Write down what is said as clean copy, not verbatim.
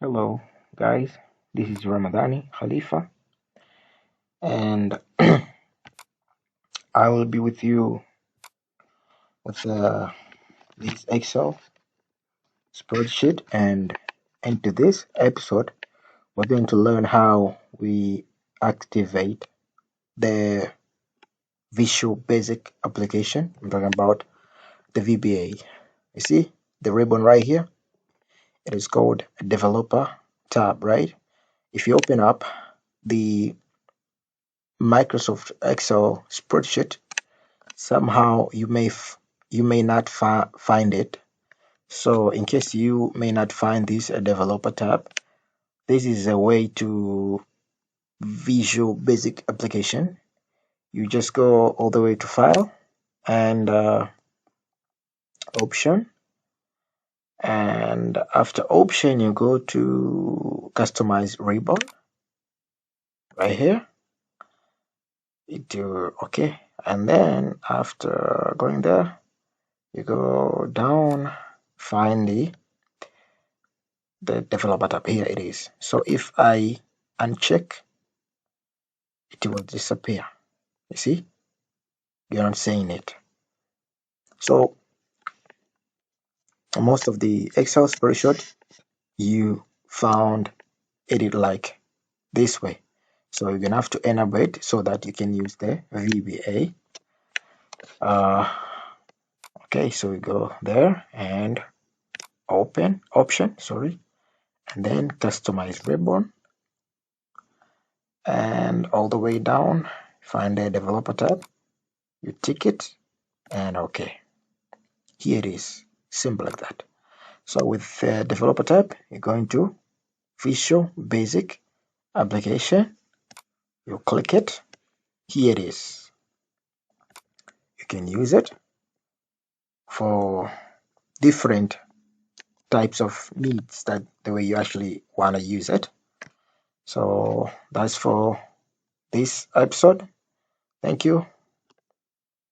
Hello, guys. This is Ramadani Khalifa, and I will be with you with this Excel spreadsheet. And into this episode, we're going to learn how we activate the Visual Basic application. I'm talking about the VBA. You see the ribbon right here? It is called Developer tab, right? If you open up the Microsoft Excel spreadsheet, somehow you may not find it. So in case you may not find this developer tab, this is a way to Visual Basic application. You just go all the way to File and Option, and after Option you go to Customize Ribbon right here. Okay, and then after going there, you go down, find the developer tab. Here it is. So if I uncheck, it will disappear. You see, you're not seeing it. So most of the Excel spreadsheet you found it like this way. So you're gonna have to enable it so that you can use the VBA. Okay, so we go there and open option, sorry, and then customize ribbon, and all the way down find the developer tab, you tick it, and okay, here it is, simple like that. So with the developer tab, you're going to Visual Basic application, you click it, here it is. You can use it for different types of needs that the way you actually want to use it. So that's for this episode. Thank you.